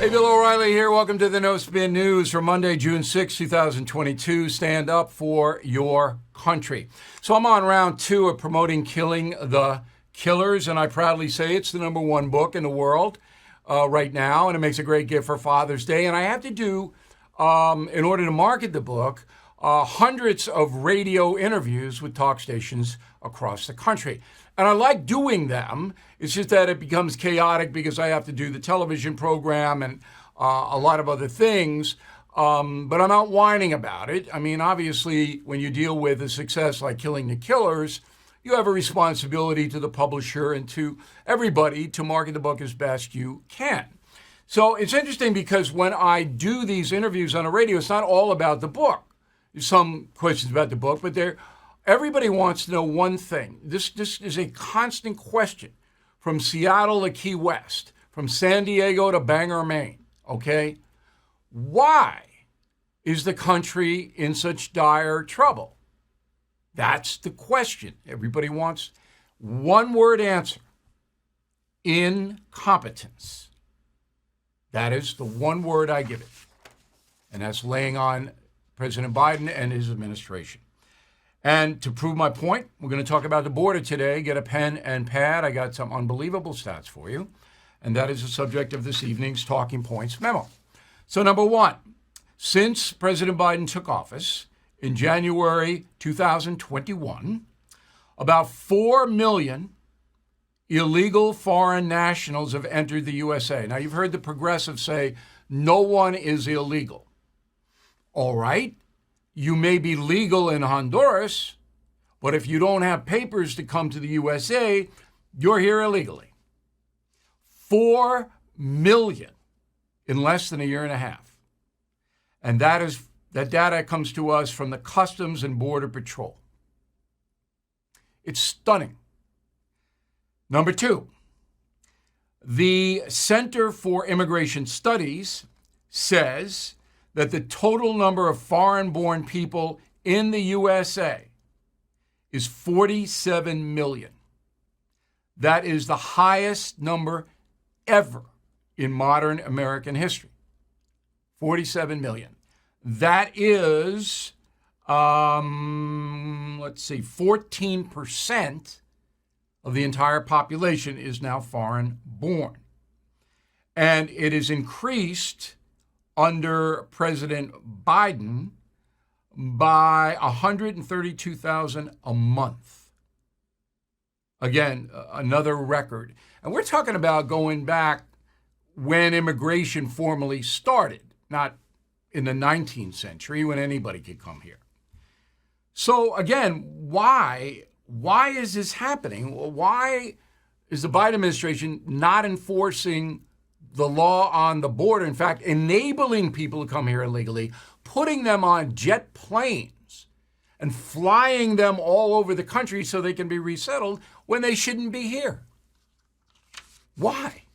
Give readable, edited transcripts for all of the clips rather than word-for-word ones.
Hey, Bill O'Reilly here. Welcome to the No Spin News for Monday, June 6, 2022. Stand up for your country. So I'm on round 2 of promoting Killing the Killers, and I proudly say it's the #1 book in the world right now, and it makes a great gift for Father's Day. And I have to do, in order to market the book, hundreds of radio interviews with talk stations across the country. And I like doing them. It's just that it becomes chaotic because I have to do the television program and a lot of other things. But I'm not whining about it. I mean, obviously, when you deal with a success like Killing the Killers, you have a responsibility to the publisher and to everybody to market the book as best you can. So it's interesting because when I do these interviews on the radio, it's not all about the book. There's some questions about the book, but everybody wants to know one thing. This is a constant question from Seattle to Key West, from San Diego to Bangor, Maine, okay? Why is the country in such dire trouble? That's the question. Everybody wants one-word answer. Incompetence. That is the one word I give it. And that's laying on President Biden and his administration. And to prove my point, we're going to talk about the border today. Get a pen and pad. I got some unbelievable stats for you. And that is the subject of this evening's Talking Points memo. So number 1, since President Biden took office in January 2021, about 4 million illegal foreign nationals have entered the USA. Now, you've heard the progressives say no one is illegal. All right, you may be legal in Honduras, but if you don't have papers to come to the USA, you're here illegally. 4 million in less than a year and a half. And that data comes to us from the Customs and Border Patrol. It's stunning. Number 2, the Center for Immigration Studies says that the total number of foreign-born people in the USA is 47 million. That is the highest number ever in modern American history. 47 million. That is, 14% of the entire population is now foreign-born. And it is increased under President Biden by 132,000 a month. Again, another record. And we're talking about going back when immigration formally started, not in the 19th century when anybody could come here. So again, why is this happening? Why is the Biden administration not enforcing the law on the border, in fact, enabling people to come here illegally, putting them on jet planes and flying them all over the country so they can be resettled when they shouldn't be here? Why?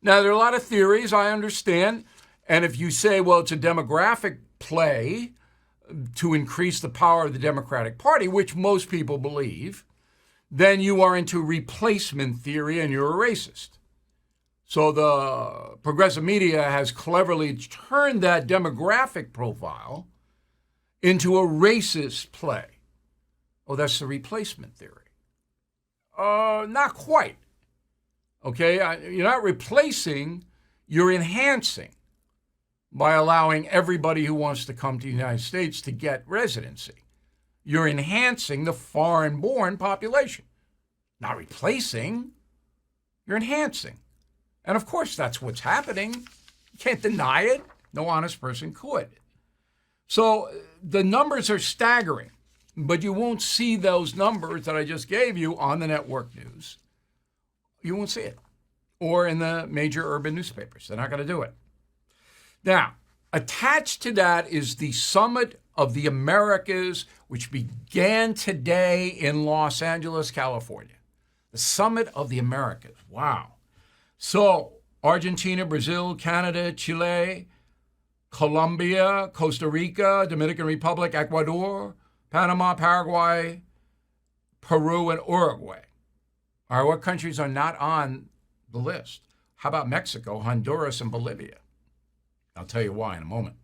Now, there are a lot of theories, I understand. And if you say, well, it's a demographic play to increase the power of the Democratic Party, which most people believe, then you are into replacement theory and you're a racist. So the progressive media has cleverly turned that demographic profile into a racist play. Oh, that's the replacement theory. Not quite. Okay, you're not replacing, you're enhancing by allowing everybody who wants to come to the United States to get residency. You're enhancing the foreign-born population. Not replacing, you're enhancing. And of course, that's what's happening. You can't deny it. No honest person could. So the numbers are staggering, but you won't see those numbers that I just gave you on the network news. You won't see it. Or in the major urban newspapers. They're not going to do it. Now, attached to that is the Summit of the Americas, which began today in Los Angeles, California. The Summit of the Americas. Wow. So, Argentina, Brazil, Canada, Chile, Colombia, Costa Rica, Dominican Republic, Ecuador, Panama, Paraguay, Peru, and Uruguay. All right, what countries are not on the list? How about Mexico, Honduras, and Bolivia? I'll tell you why in a moment.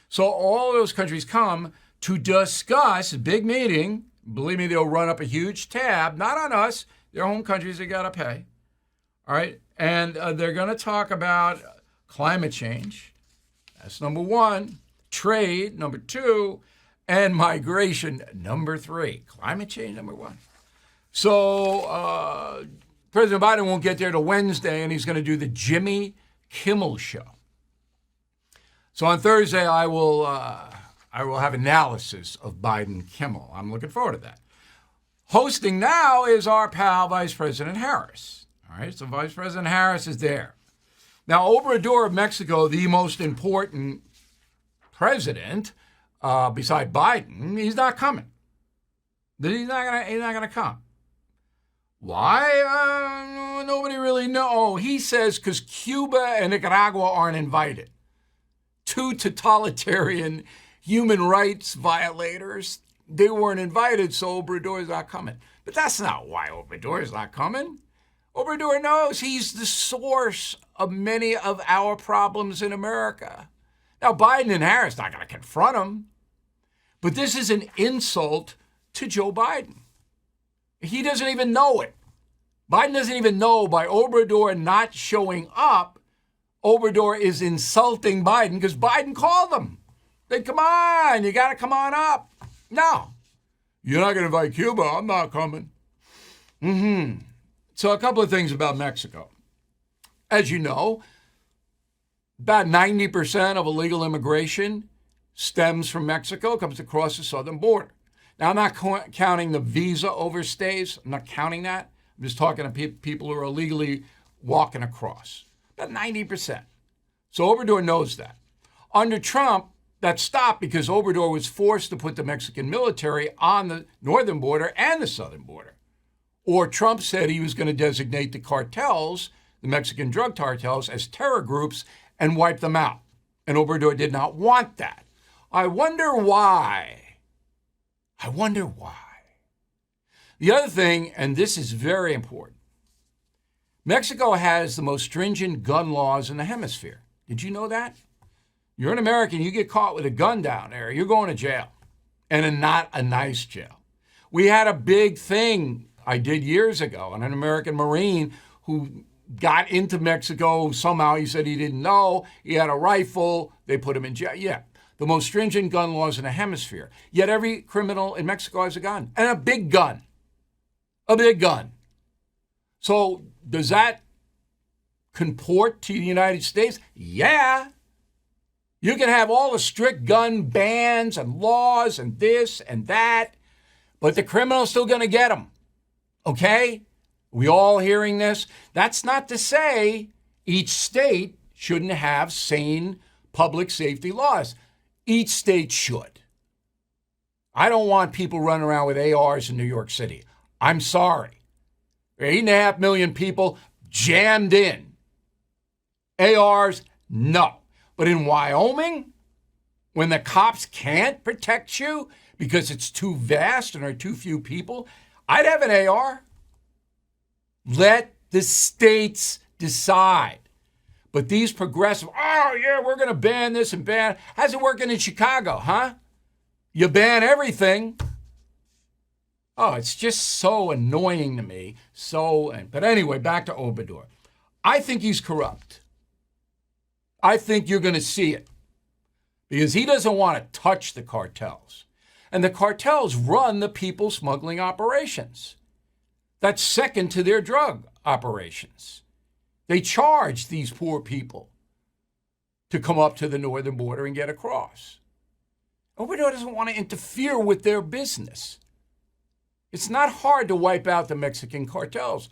So all those countries come to discuss a big meeting. Believe me, they'll run up a huge tab, not on us, their home countries they got to pay. All right. And they're going to talk about climate change. That's number one. Trade, number two. And migration, number three. Climate change, number one. So President Biden won't get there till Wednesday, and he's going to do the Jimmy Kimmel Show. So on Thursday, I will have analysis of Biden Kimmel. I'm looking forward to that. Hosting now is our pal, Vice President Harris. All right, so Vice President Harris is there. Now, Obrador of Mexico, the most important president, beside Biden, he's not coming. He's not gonna come. Why? Nobody really knows. Oh, he says because Cuba and Nicaragua aren't invited. Two totalitarian human rights violators. They weren't invited, so Obrador's not coming. But that's not why Obrador's not coming. Obrador knows he's the source of many of our problems in America. Now, Biden and Harris not going to confront him, but this is an insult to Joe Biden. He doesn't even know it. Biden doesn't even know by Obrador not showing up, Obrador is insulting Biden because Biden called him. They come on, you got to come on up. No, you're not going to invite Cuba. I'm not coming. So a couple of things about Mexico. As you know, about 90% of illegal immigration stems from Mexico, comes across the southern border. Now, I'm not counting the visa overstays. I'm not counting that. I'm just talking to people who are illegally walking across. About 90%. So Obrador knows that. Under Trump, that stopped because Obrador was forced to put the Mexican military on the northern border and the southern border. Or Trump said he was going to designate the cartels, the Mexican drug cartels, as terror groups and wipe them out. And Obrador did not want that. I wonder why. The other thing, and this is very important, Mexico has the most stringent gun laws in the hemisphere. Did you know that? You're an American, you get caught with a gun down there, you're going to jail. And not a nice jail. We had a big thing I did years ago on an American Marine who got into Mexico. Somehow he said he didn't know. He had a rifle. They put him in jail. Yeah, the most stringent gun laws in the hemisphere. Yet every criminal in Mexico has a gun, and a big gun. A big gun. So does that comport to the United States? Yeah. You can have all the strict gun bans and laws and this and that, but the criminal's still going to get them. Okay? We all hearing this? That's not to say each state shouldn't have sane public safety laws. Each state should. I don't want people running around with ARs in New York City. I'm sorry. 8.5 million people jammed in. ARs, no. But in Wyoming, when the cops can't protect you because it's too vast and there are too few people, I'd have an AR. Let the states decide. But these progressive, oh, yeah, we're going to ban this and ban. How's it working in Chicago, huh? You ban everything. Oh, it's just so annoying to me. But anyway, back to Obrador. I think he's corrupt. I think you're going to see it because he doesn't want to touch the cartels. And the cartels run the people smuggling operations. That's second to their drug operations. They charge these poor people to come up to the northern border and get across. Obrador doesn't want to interfere with their business. It's not hard to wipe out the Mexican cartels.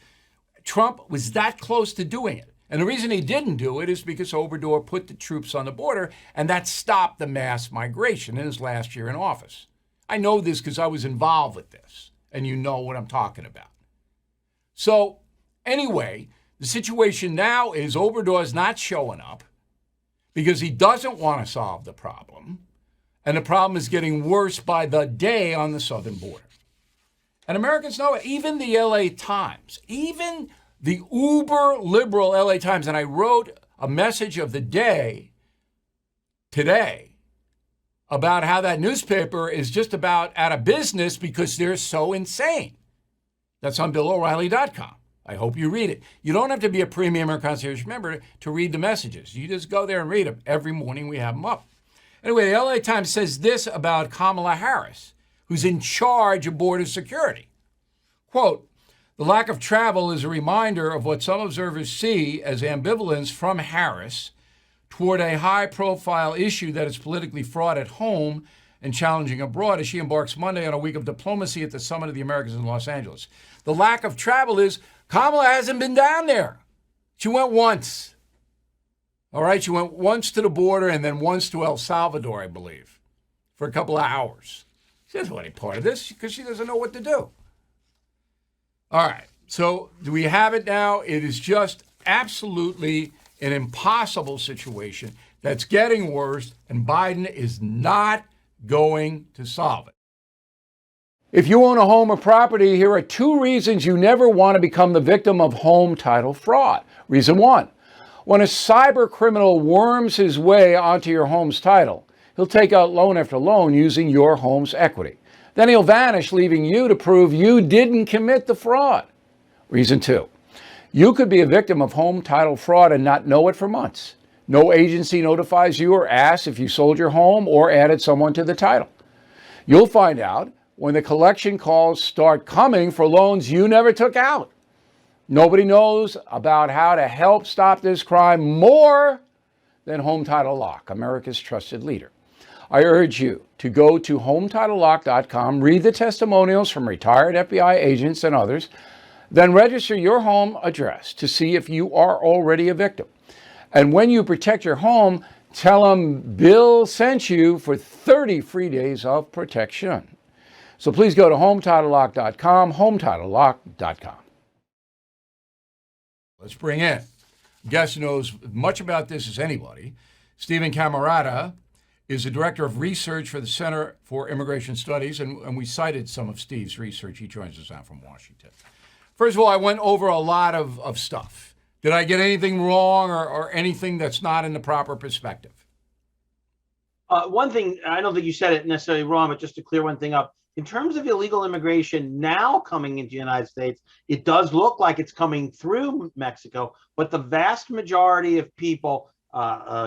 Trump was that close to doing it. And the reason he didn't do it is because Obrador put the troops on the border, and that stopped the mass migration in his last year in office. I know this because I was involved with this, and you know what I'm talking about. So anyway, the situation now is Obrador's not showing up because he doesn't want to solve the problem, and the problem is getting worse by the day on the southern border. And Americans know it. Even the LA Times, even the uber liberal LA Times, and I wrote a message of the day today about how that newspaper is just about out of business because they're so insane. That's on BillO'Reilly.com. I hope you read it. You don't have to be a premium or concierge member to read the messages. You just go there and read them. Every morning we have them up. Anyway, the LA Times says this about Kamala Harris, who's in charge of border security. Quote, the lack of travel is a reminder of what some observers see as ambivalence from Harris toward a high-profile issue that is politically fraught at home and challenging abroad as she embarks Monday on a week of diplomacy at the Summit of the Americas in Los Angeles. The lack of travel is Kamala hasn't been down there. She went once. All right, she went once to the border and then once to El Salvador, I believe, for a couple of hours. She doesn't want any part of this because she doesn't know what to do. All right, so do we have it now? It is just absolutely an impossible situation that's getting worse, and Biden is not going to solve it. If you own a home or property, here are 2 reasons you never want to become the victim of home title fraud. Reason 1, when a cyber criminal worms his way onto your home's title, he'll take out loan after loan using your home's equity. Then he'll vanish, leaving you to prove you didn't commit the fraud. Reason 2, you could be a victim of home title fraud and not know it for months. No agency notifies you or asks if you sold your home or added someone to the title. You'll find out when the collection calls start coming for loans you never took out. Nobody knows about how to help stop this crime more than Home Title Lock, America's trusted leader. I urge you to go to HometitleLock.com, read the testimonials from retired FBI agents and others, then register your home address to see if you are already a victim. And when you protect your home, tell them Bill sent you for 30 free days of protection. So please go to HometitleLock.com, HometitleLock.com. Let's bring in a guest who knows as much about this as anybody. Stephen Camarata is the Director of Research for the Center for Immigration Studies, and we cited some of Steve's research. He joins us now from Washington. First of all, I went over a lot of stuff. Did I get anything wrong or anything that's not in the proper perspective? One thing, I don't think you said it necessarily wrong, but just to clear one thing up, in terms of illegal immigration now coming into the United States, it does look like it's coming through Mexico, but the vast majority of people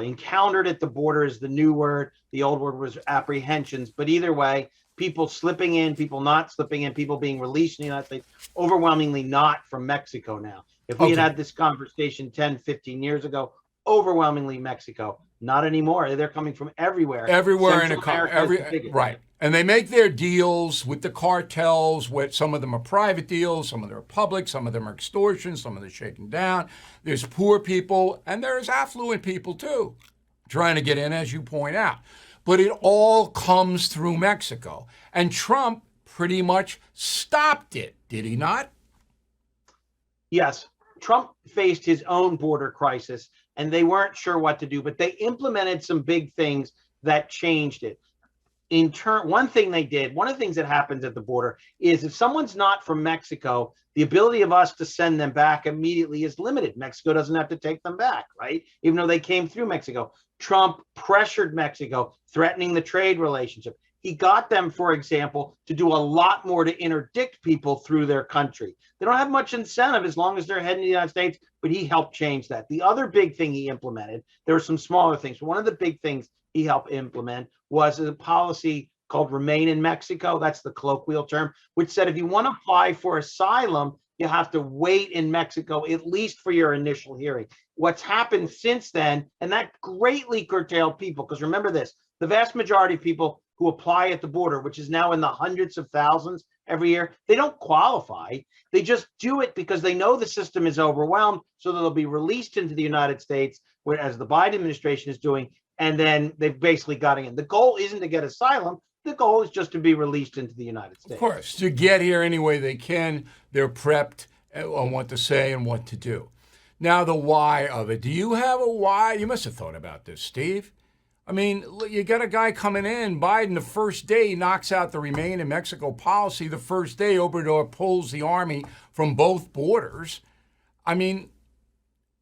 encountered at the border is the new word. The old word was apprehensions. But either way, people slipping in, people not slipping in, people being released in the United States, overwhelmingly not from Mexico now. If we had this conversation 10, 15 years ago, overwhelmingly Mexico. Not anymore. They're coming from everywhere. Everywhere in a country. Right. And they make their deals with the cartels. Some of them are private deals, some of them are public, some of them are extortion, some of them are shaken down. There's poor people, and there's affluent people too, trying to get in, as you point out. But it all comes through Mexico. And Trump pretty much stopped it, did he not? Yes. Trump faced his own border crisis, and they weren't sure what to do, but they implemented some big things that changed it. In turn, one thing they did, one of the things that happens at the border is if someone's not from Mexico, the ability of us to send them back immediately is limited. Mexico doesn't have to take them back, right? Even though they came through Mexico. Trump pressured Mexico, threatening the trade relationship. He got them, for example, to do a lot more to interdict people through their country. They don't have much incentive as long as they're heading to the United States, but he helped change that. The other big thing he implemented, there were some smaller things. One of the big things he helped implement was a policy called Remain in Mexico. That's the colloquial term, which said if you want to apply for asylum, you have to wait in Mexico at least for your initial hearing. What's happened since then, and that greatly curtailed people, because remember this, the vast majority of people who apply at the border, which is now in the hundreds of thousands every year, they don't qualify. They just do it because they know the system is overwhelmed, so that they'll be released into the United States, whereas the Biden administration is doing, and then they've basically got in. The goal isn't to get asylum. The goal is just to be released into the United States. Of course, to get here any way they can. They're prepped on what to say and what to do. Now, the why of it. Do you have a why? You must have thought about this, Steve. I mean, you got a guy coming in, Biden, the first day he knocks out the Remain in Mexico policy. The first day, Obrador pulls the army from both borders. I mean,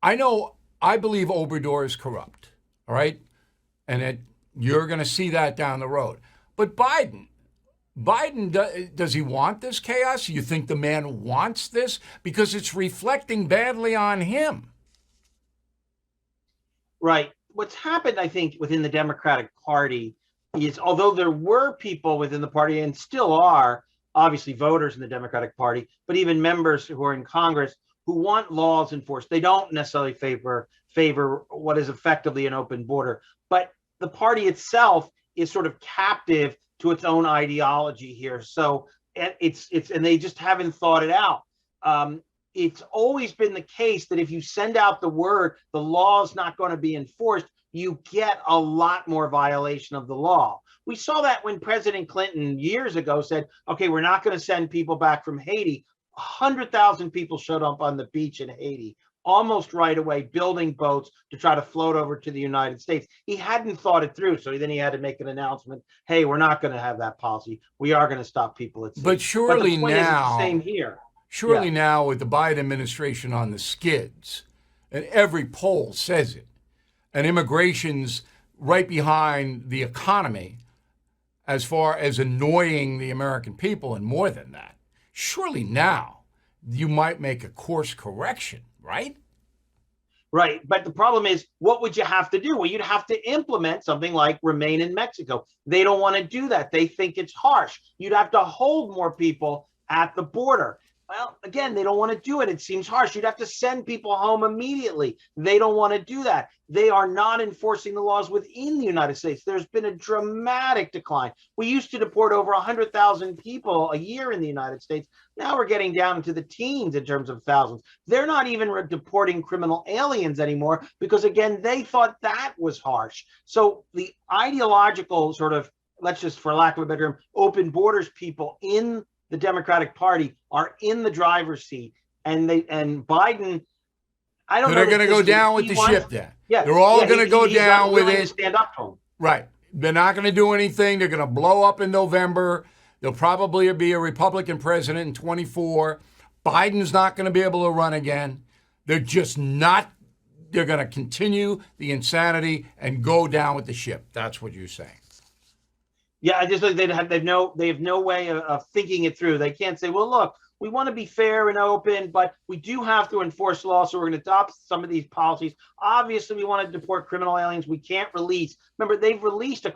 I believe Obrador is corrupt, all right? And you're going to see that down the road. But Biden, does he want this chaos? You think the man wants this? Because it's reflecting badly on him. Right. What's happened, I think, within the Democratic Party is, although there were people within the party and still are, obviously voters in the Democratic Party, but even members who are in Congress who want laws enforced. They don't necessarily favor what is effectively an open border, but the party itself is sort of captive to its own ideology here. So it's and they just haven't thought it out. It's always been the case that if you send out the word, the law is not going to be enforced, you get a lot more violation of the law. We saw that when President Clinton years ago said, okay, we're not going to send people back from Haiti. 100,000 people showed up on the beach in Haiti almost right away, building boats to try to float over to the United States. He hadn't thought it through, so then he had to make an announcement. Hey, we're not going to have that policy. We are going to stop people at sea. But surely but now, the same here. Surely now, with the Biden administration on the skids, and every poll says it, and immigration's right behind the economy as far as annoying the American people, and more than that, surely now you might make a course correction, right? Right. But the problem is, what would you have to do? Well, you'd have to implement something like remain in Mexico. They don't want to do that. They think it's harsh. You'd have to hold more people at the border. Well, again, they don't want to do it. It seems harsh. You'd have to send people home immediately. They don't want to do that. They are not enforcing the laws within the United States. There's been a dramatic decline. We used to deport over 100,000 people a year in the United States. Now we're getting down into the teens in terms of thousands. They're not even deporting criminal aliens anymore because, again, they thought that was harsh. So the ideological sort of, let's just, for lack of a better term, open borders people in the Democratic Party are in the driver's seat, and Biden, I don't know. They're going to go down with the ship then. Yeah, they're all going to go down with it. Stand up to him. Right. They're not going to do anything. They're going to blow up in November. There'll probably be a Republican president in 24. Biden's not going to be able to run again. They're just not. They're going to continue the insanity and go down with the ship. That's what you're saying. Yeah, I just think they have no way of thinking it through. They can't say, well, look, we want to be fair and open, but we do have to enforce law, so we're going to adopt some of these policies. Obviously, we want to deport criminal aliens. We can't release. Remember, they've released, they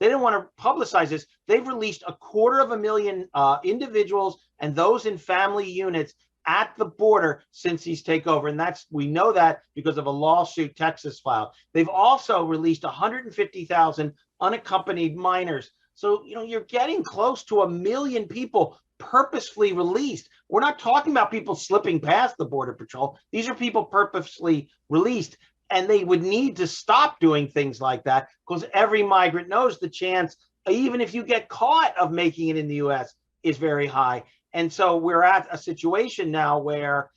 didn't want to publicize this. They've released 250,000 individuals and those in family units at the border since he's taken over. And we know that because of a lawsuit Texas filed. They've also released 150,000 unaccompanied minors. So, you're getting close to 1 million people purposefully released. We're not talking about people slipping past the Border Patrol. These are people purposely released. And they would need to stop doing things like that because every migrant knows the chance, even if you get caught, of making it in the U.S. is very high. And so we're at a situation now where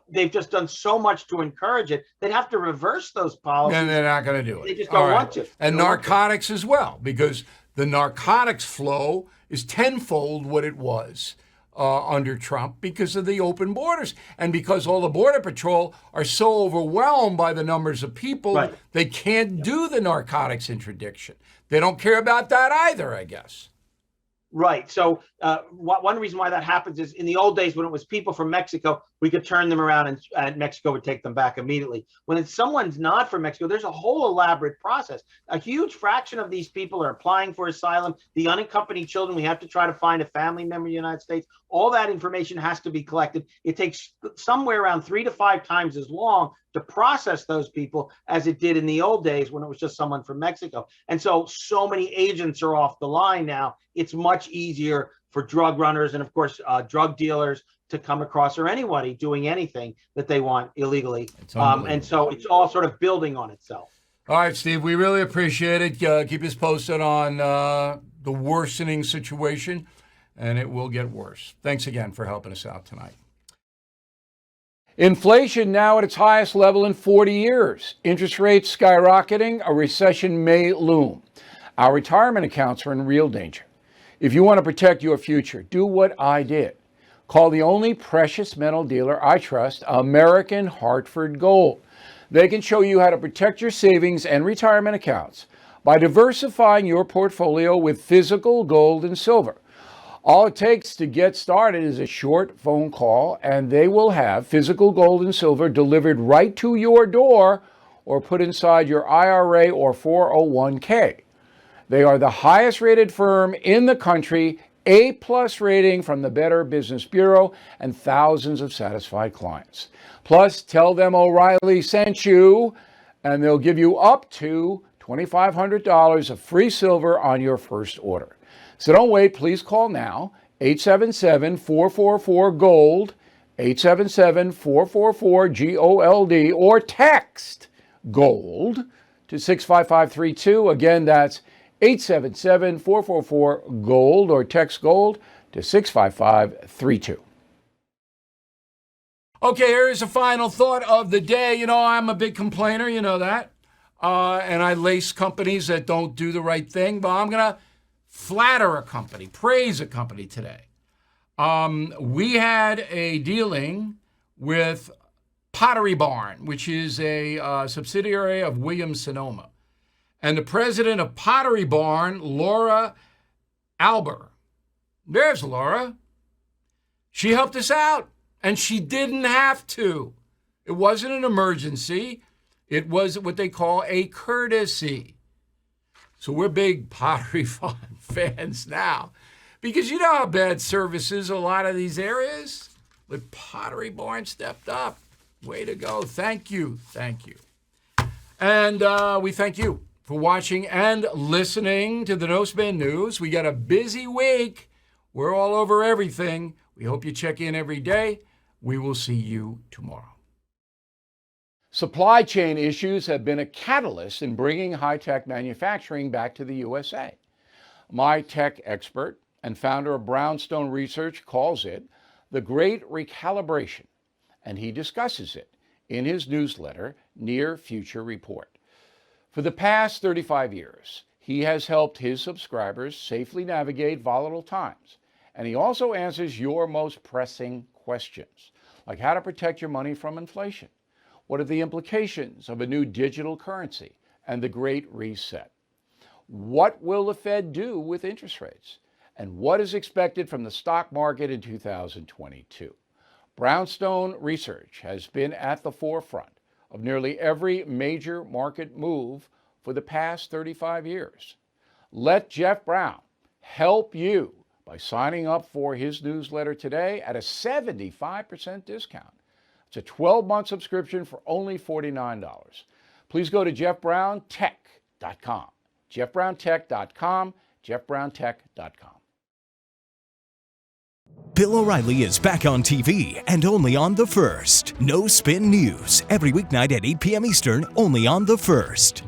they've just done so much to encourage it. They'd have to reverse those policies. And they're not going to do it. They just don't want to. And narcotics as well, because the narcotics flow is tenfold what it was under Trump because of the open borders. And because all the Border Patrol are so overwhelmed by the numbers of people, right, they can't do the narcotics interdiction. They don't care about that either, I guess. Right. So one reason why that happens is in the old days when it was people from Mexico, we could turn them around and Mexico would take them back immediately. When it's someone's not from Mexico, there's a whole elaborate process. A huge fraction of these people are applying for asylum. The unaccompanied children, we have to try to find a family member in the United States. All that information has to be collected. It takes somewhere around 3 to 5 times as long to process those people as it did in the old days when it was just someone from Mexico. And so many agents are off the line now. It's much easier for drug runners and, of course, drug dealers to come across, or anybody doing anything that they want illegally. And so it's all sort of building on itself. All right, Steve, we really appreciate it. Keep us posted on the worsening situation, and it will get worse. Thanks again for helping us out tonight. Inflation now at its highest level in 40 years. Interest rates skyrocketing. A recession may loom. Our retirement accounts are in real danger. If you want to protect your future, do what I did. Call the only precious metal dealer I trust, American Hartford Gold. They can show you how to protect your savings and retirement accounts by diversifying your portfolio with physical gold and silver. All it takes to get started is a short phone call, and they will have physical gold and silver delivered right to your door or put inside your IRA or 401k. They are the highest rated firm in the country, A+ rating from the Better Business Bureau, and thousands of satisfied clients. Plus, tell them O'Reilly sent you, and they'll give you up to $2,500 of free silver on your first order. So don't wait, please call now, 877-444-GOLD, 877-444-GOLD, or text GOLD to 65532. Again, that's 877-444-GOLD, or text GOLD to 65532. Okay, here's a final thought of the day. You know, I'm a big complainer, you know that. And I lace companies that don't do the right thing, but I'm going to flatter a company, praise a company today. We had a dealing with Pottery Barn, which is a subsidiary of Williams-Sonoma. And the president of Pottery Barn, Laura Alber. There's Laura. She helped us out, and she didn't have to. It wasn't an emergency. It was what they call a courtesy. So we're big Pottery Barn fans now, because you know how bad service is in a lot of these areas. But Pottery Barn stepped up. Way to go. Thank you. Thank you. And we thank you for watching and listening to the No Spin News. We got a busy week. We're all over everything. We hope you check in every day. We will see you tomorrow. Supply chain issues have been a catalyst in bringing high-tech manufacturing back to the USA. My tech expert and founder of Brownstone Research calls it the Great Recalibration, and he discusses it in his newsletter, Near Future Report. For the past 35 years, he has helped his subscribers safely navigate volatile times, and he also answers your most pressing questions, like how to protect your money from inflation. What are the implications of a new digital currency and the Great Reset? What will the Fed do with interest rates? And what is expected from the stock market in 2022? Brownstone Research has been at the forefront of nearly every major market move for the past 35 years. Let Jeff Brown help you by signing up for his newsletter today at a 75% discount. It's a 12-month subscription for only $49. Please go to jeffbrowntech.com. jeffbrowntech.com. jeffbrowntech.com. Bill O'Reilly is back on TV and only on The First. No Spin News, every weeknight at 8 p.m. Eastern, only on The First.